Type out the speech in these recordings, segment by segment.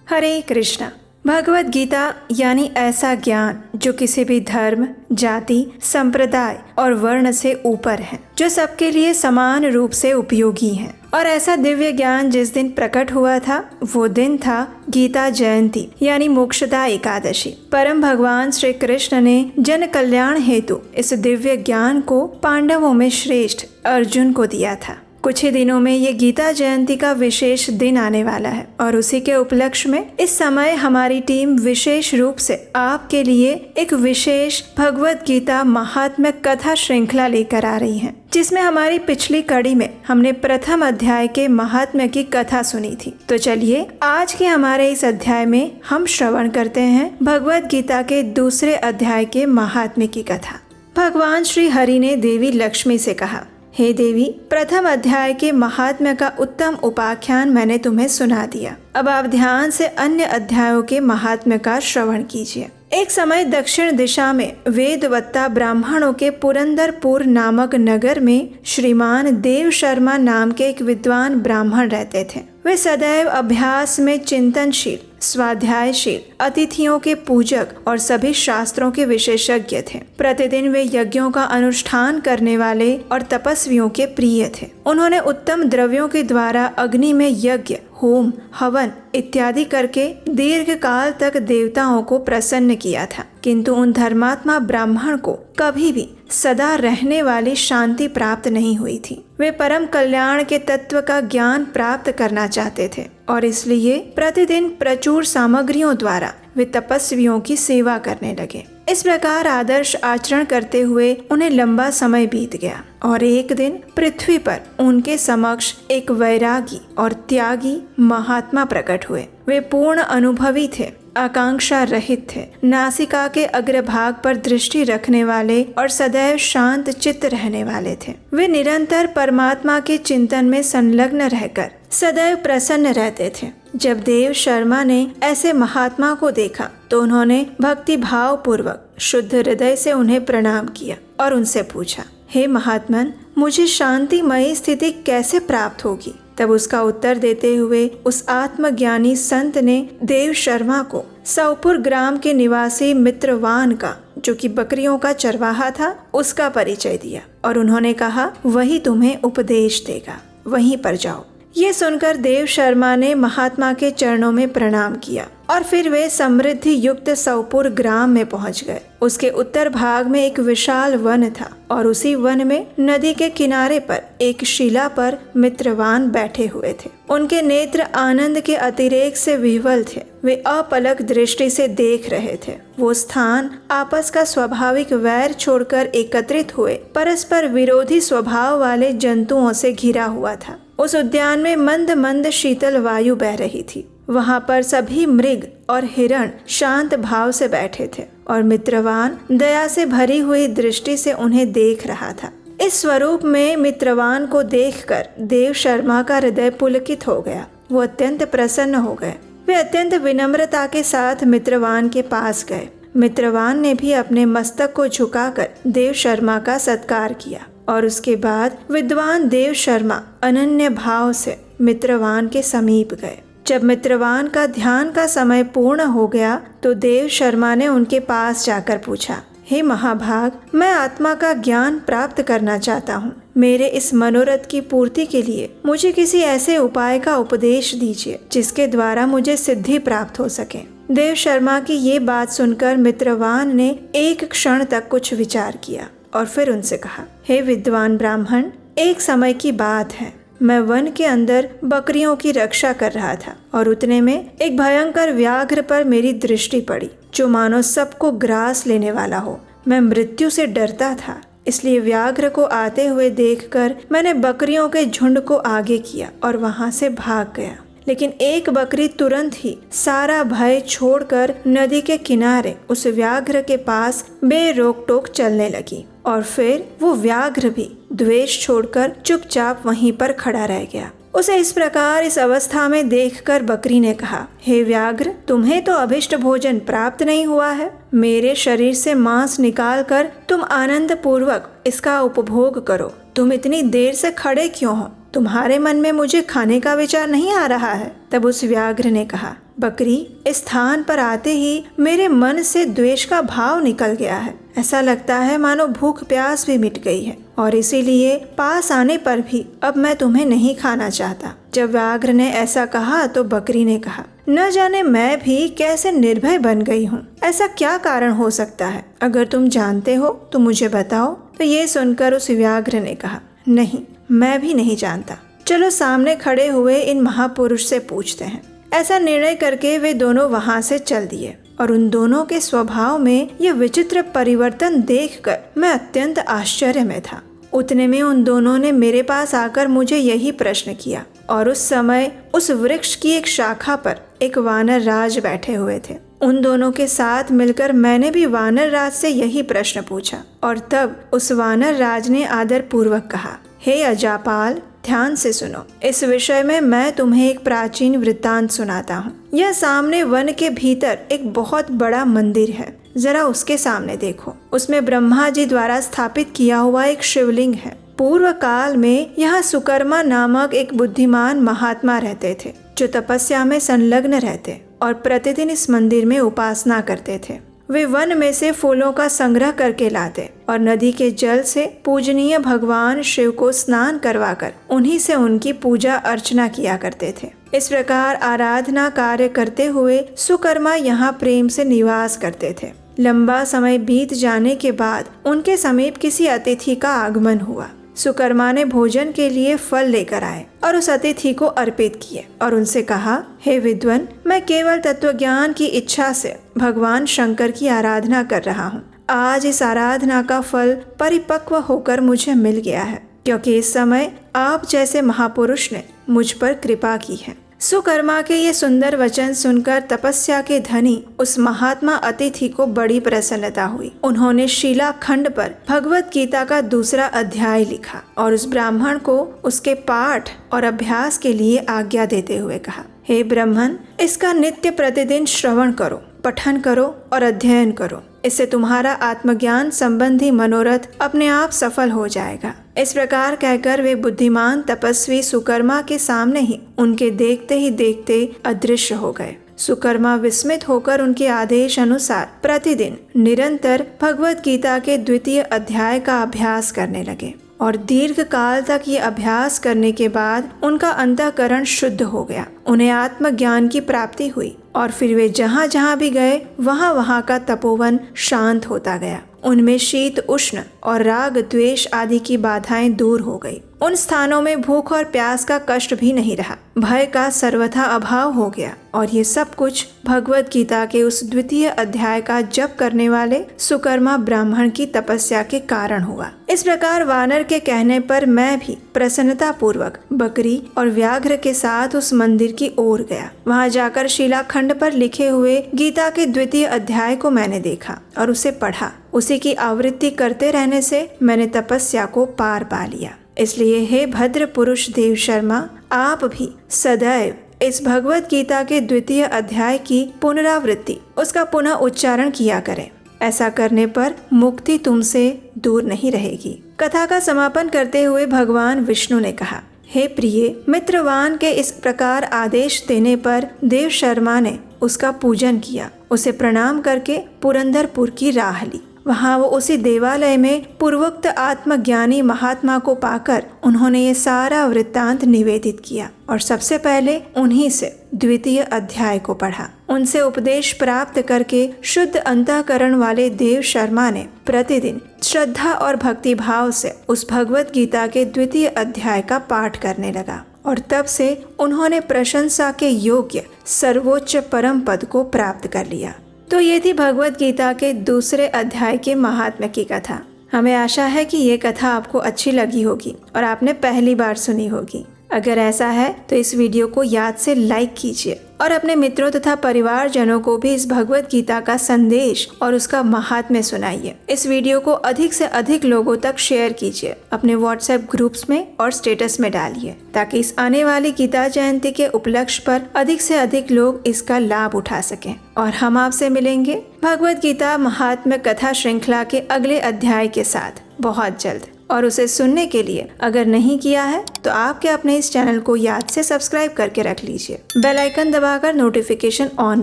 हरे कृष्णा। भगवत गीता यानी ऐसा ज्ञान जो किसी भी धर्म, जाति, संप्रदाय और वर्ण से ऊपर है, जो सबके लिए समान रूप से उपयोगी है। और ऐसा दिव्य ज्ञान जिस दिन प्रकट हुआ था वो दिन था गीता जयंती यानी मोक्षदा एकादशी। परम भगवान श्री कृष्ण ने जन कल्याण हेतु इस दिव्य ज्ञान को पांडवों में श्रेष्ठ अर्जुन को दिया था। कुछ ही दिनों में ये गीता जयंती का विशेष दिन आने वाला है और उसी के उपलक्ष्य में इस समय हमारी टीम विशेष रूप से आपके लिए एक विशेष भगवत गीता महात्म्य कथा श्रृंखला लेकर आ रही है, जिसमें हमारी पिछली कड़ी में हमने प्रथम अध्याय के महात्म्य की कथा सुनी थी। तो चलिए आज के हमारे इस अध्याय में हम श्रवण करते हैं भगवत गीता के दूसरे अध्याय के महात्म्य की कथा। भगवान श्री हरि ने देवी लक्ष्मी से कहा, हे देवी, प्रथम अध्याय के महात्म्य का उत्तम उपाख्यान मैंने तुम्हें सुना दिया। अब आप ध्यान से अन्य अध्यायों के महात्म्य का श्रवण कीजिए। एक समय दक्षिण दिशा में वेदवत्ता ब्राह्मणों के पुरंदरपुर नामक नगर में श्रीमान देव शर्मा नाम के एक विद्वान ब्राह्मण रहते थे। वे सदैव अभ्यास में चिंतनशील, स्वाध्यायशील, अतिथियों के पूजक और सभी शास्त्रों के विशेषज्ञ थे। प्रतिदिन वे यज्ञों का अनुष्ठान करने वाले और तपस्वियों के प्रिय थे। उन्होंने उत्तम द्रव्यों के द्वारा अग्नि में यज्ञ, होम, हवन इत्यादि करके दीर्घ काल तक देवताओं को प्रसन्न किया था, किंतु उन धर्मात्मा ब्राह्मण को कभी भी सदा रहने वाली शांति प्राप्त नहीं हुई थी। वे परम कल्याण के तत्व का ज्ञान प्राप्त करना चाहते थे और इसलिए प्रतिदिन प्रचुर सामग्रियों द्वारा वे तपस्वियों की सेवा करने लगे। इस प्रकार आदर्श आचरण करते हुए उन्हें लंबा समय बीत गया और एक दिन पृथ्वी पर उनके समक्ष एक वैरागी और त्यागी महात्मा प्रकट हुए। वे पूर्ण अनुभवी थे, आकांक्षा रहित थे, नासिका के अग्रभाग पर दृष्टि रखने वाले और सदैव शांत चित्त रहने वाले थे। वे निरंतर परमात्मा के चिंतन में संलग्न रहकर सदैव प्रसन्न रहते थे। जब देव शर्मा ने ऐसे महात्मा को देखा तो उन्होंने भक्ति भाव पूर्वक शुद्ध हृदय से उन्हें प्रणाम किया और उनसे पूछा, हे महात्मन, मुझे शांतिमयी स्थिति कैसे प्राप्त होगी? तब उसका उत्तर देते हुए उस आत्मज्ञानी संत ने देव शर्मा को सौपुर ग्राम के निवासी मित्रवान का, जो कि बकरियों का चरवाहा था, उसका परिचय दिया और उन्होंने कहा, वही तुम्हें उपदेश देगा, वहीं पर जाओ। ये सुनकर देव शर्मा ने महात्मा के चरणों में प्रणाम किया और फिर वे समृद्धि युक्त सौपुर ग्राम में पहुंच गए। उसके उत्तर भाग में एक विशाल वन था और उसी वन में नदी के किनारे पर एक शिला पर मित्रवान बैठे हुए थे। उनके नेत्र आनंद के अतिरेक से विह्वल थे। वे अपलक दृष्टि से देख रहे थे। वो स्थान आपस का स्वाभाविक वैर छोड़कर एकत्रित हुए परस्पर विरोधी स्वभाव वाले जंतुओं से घिरा हुआ था। उस उद्यान में मंद मंद शीतल वायु बह रही थी। वहां पर सभी मृग और हिरण शांत भाव से बैठे थे और मित्रवान दया से भरी हुई दृष्टि से उन्हें देख रहा था। इस स्वरूप में मित्रवान को देखकर देव शर्मा का हृदय पुलकित हो गया। वो अत्यंत प्रसन्न हो गए। वे अत्यंत विनम्रता के साथ मित्रवान के पास गए। मित्रवान ने भी अपने मस्तक को झुकाकर देव शर्मा का सत्कार किया और उसके बाद विद्वान देव शर्मा अनन्य भाव से मित्रवान के समीप गए। जब मित्रवान का ध्यान का समय पूर्ण हो गया तो देव शर्मा ने उनके पास जाकर पूछा, हे महाभाग, मैं आत्मा का ज्ञान प्राप्त करना चाहता हूँ। मेरे इस मनोरथ की पूर्ति के लिए मुझे किसी ऐसे उपाय का उपदेश दीजिए जिसके द्वारा मुझे सिद्धि प्राप्त हो सके। देव शर्मा की ये बात सुनकर मित्रवान ने एक क्षण तक कुछ विचार किया और फिर उनसे कहा, हे विद्वान ब्राह्मण, एक समय की बात है, मैं वन के अंदर बकरियों की रक्षा कर रहा था और उतने में एक भयंकर व्याघ्र पर मेरी दृष्टि पड़ी, जो मानो सबको ग्रास लेने वाला हो। मैं मृत्यु से डरता था, इसलिए व्याघ्र को आते हुए देखकर मैंने बकरियों के झुंड को आगे किया और वहां से भाग गया। लेकिन एक बकरी तुरंत ही सारा भय छोड़कर नदी के किनारे उस व्याघ्र के पास बेरोक टोक चलने लगी और फिर वो व्याघ्र भी द्वेष छोड़कर चुपचाप वहीं पर खड़ा रह गया। उसे इस प्रकार इस अवस्था में देखकर बकरी ने कहा, हे व्याघ्र, तुम्हें तो अभिष्ट भोजन प्राप्त नहीं हुआ है। मेरे शरीर से मांस निकालकर तुम आनंद पूर्वक इसका उपभोग करो। तुम इतनी देर से खड़े क्यों हो? तुम्हारे मन में मुझे खाने का विचार नहीं आ रहा है? तब उस व्याघ्र ने कहा, बकरी, इस स्थान पर आते ही मेरे मन से द्वेष का भाव निकल गया है। ऐसा लगता है मानो भूख प्यास भी मिट गई है और इसीलिए पास आने पर भी अब मैं तुम्हें नहीं खाना चाहता। जब व्याघ्र ने ऐसा कहा तो बकरी ने कहा, न जाने मैं भी कैसे निर्भय बन गई हूँ। ऐसा क्या कारण हो सकता है? अगर तुम जानते हो तो मुझे बताओ। तो ये सुनकर उस व्याघ्र ने कहा, नहीं, मैं भी नहीं जानता। चलो सामने खड़े हुए इन महापुरुष से पूछते हैं। ऐसा निर्णय करके वे दोनों वहां से चल दिए और उन दोनों के स्वभाव में यह विचित्र परिवर्तन देखकर मैं अत्यंत आश्चर्य में था। उतने में उन दोनों ने मेरे पास आकर मुझे यही प्रश्न किया और उस समय उस वृक्ष की एक शाखा पर एक वानर राज बैठे हुए थे। उन दोनों के साथ मिलकर मैंने भी वानर राज से यही प्रश्न पूछा और तब उस वानर राज ने आदर पूर्वक कहा, हे अजापाल, ध्यान से सुनो। इस विषय में मैं तुम्हें एक प्राचीन वृत्तांत सुनाता हूँ। यह सामने वन के भीतर एक बहुत बड़ा मंदिर है। जरा उसके सामने देखो। उसमें ब्रह्मा जी द्वारा स्थापित किया हुआ एक शिवलिंग है। पूर्व काल में यहाँ सुकर्मा नामक एक बुद्धिमान महात्मा रहते थे, जो तपस्या में संलग्न रहते और प्रतिदिन इस मंदिर में उपासना करते थे। वे वन में से फूलों का संग्रह करके लाते और नदी के जल से पूजनीय भगवान शिव को स्नान करवाकर उन्हीं से उनकी पूजा अर्चना किया करते थे। इस प्रकार आराधना कार्य करते हुए सुकर्मा यहाँ प्रेम से निवास करते थे। लंबा समय बीत जाने के बाद उनके समीप किसी अतिथि का आगमन हुआ। सुकर्मा ने भोजन के लिए फल लेकर आए और उस अतिथि को अर्पित किए और उनसे कहा, हे विद्वन, मैं केवल तत्वज्ञान की इच्छा से भगवान शंकर की आराधना कर रहा हूँ। आज इस आराधना का फल परिपक्व होकर मुझे मिल गया है, क्योंकि इस समय आप जैसे महापुरुष ने मुझ पर कृपा की है। सुकर्मा के ये सुंदर वचन सुनकर तपस्या के धनी उस महात्मा अतिथि को बड़ी प्रसन्नता हुई। उन्होंने शिलाखंड पर भगवत गीता का दूसरा अध्याय लिखा और उस ब्राह्मण को उसके पाठ और अभ्यास के लिए आज्ञा देते हुए कहा, हे ब्राह्मण, इसका नित्य प्रतिदिन श्रवण करो, पठन करो और अध्ययन करो। इससे तुम्हारा आत्मज्ञान संबंधी मनोरथ अपने आप सफल हो जाएगा। इस प्रकार कहकर वे बुद्धिमान तपस्वी सुकर्मा के सामने ही उनके देखते ही देखते अदृश्य हो गए। सुकर्मा विस्मित होकर उनके आदेश अनुसार प्रतिदिन निरंतर भगवत गीता के द्वितीय अध्याय का अभ्यास करने लगे और दीर्घ काल तक ये अभ्यास करने के बाद उनका अंतःकरण शुद्ध हो गया। उन्हें आत्मज्ञान की प्राप्ति हुई और फिर वे जहाँ जहाँ भी गए वहाँ का तपोवन शांत होता गया। उनमें शीत उष्ण और राग द्वेष आदि की बाधाएं दूर हो गई। उन स्थानों में भूख और प्यास का कष्ट भी नहीं रहा। भय का सर्वथा अभाव हो गया और ये सब कुछ भगवत गीता के उस द्वितीय अध्याय का जप करने वाले सुकर्मा ब्राह्मण की तपस्या के कारण हुआ। इस प्रकार वानर के कहने पर मैं भी प्रसन्नता पूर्वक बकरी और व्याघ्र के साथ उस मंदिर की ओर गया। वहाँ जाकर शिलाखंड पर लिखे हुए गीता के द्वितीय अध्याय को मैंने देखा और उसे पढ़ा। उसी की आवृत्ति करते रहने से मैंने तपस्या को पार पा लिया। इसलिए हे भद्र पुरुष देव शर्मा, आप भी सदैव इस भगवत गीता के द्वितीय अध्याय की पुनरावृत्ति, उसका पुनः उच्चारण किया करें। ऐसा करने पर मुक्ति तुमसे दूर नहीं रहेगी। कथा का समापन करते हुए भगवान विष्णु ने कहा, हे प्रिय, मित्रवान के इस प्रकार आदेश देने पर देव शर्मा ने उसका पूजन किया। उसे प्रणाम करके पुरंदरपुर की राह ली। वहाँ वो उसी देवालय में पूर्वोक्त आत्मज्ञानी महात्मा को पाकर उन्होंने ये सारा वृत्तांत निवेदित किया और सबसे पहले उन्हीं से द्वितीय अध्याय को पढ़ा। उनसे उपदेश प्राप्त करके शुद्ध अंतःकरण वाले देव शर्मा ने प्रतिदिन श्रद्धा और भक्ति भाव से उस भगवत गीता के द्वितीय अध्याय का पाठ करने लगा और तब से उन्होंने प्रशंसा के योग्य सर्वोच्च परम पद को प्राप्त कर लिया। तो ये थी भगवत गीता के दूसरे अध्याय के महात्म्य की कथा। हमें आशा है कि ये कथा आपको अच्छी लगी होगी और आपने पहली बार सुनी होगी। अगर ऐसा है तो इस वीडियो को याद से लाइक कीजिए और अपने मित्रों तथा परिवारजनों को भी इस भगवत गीता का संदेश और उसका महात्म्य सुनाइए। इस वीडियो को अधिक से अधिक लोगों तक शेयर कीजिए, अपने व्हाट्सएप ग्रुप्स में और स्टेटस में डालिए, ताकि इस आने वाली गीता जयंती के उपलक्ष्य पर अधिक से अधिक लोग इसका लाभ उठा सकें। और हम आपसे मिलेंगे भगवत गीता महात्म्य कथा श्रृंखला के अगले अध्याय के साथ बहुत जल्द। और उसे सुनने के लिए अगर नहीं किया है तो आपके अपने इस चैनल को याद से सब्सक्राइब करके रख लीजिए। बेल आइकन दबाकर नोटिफिकेशन ऑन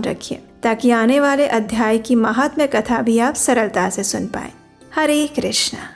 रखिए ताकि आने वाले अध्याय की महात्म्य कथा भी आप सरलता से सुन पाएं। हरे कृष्णा।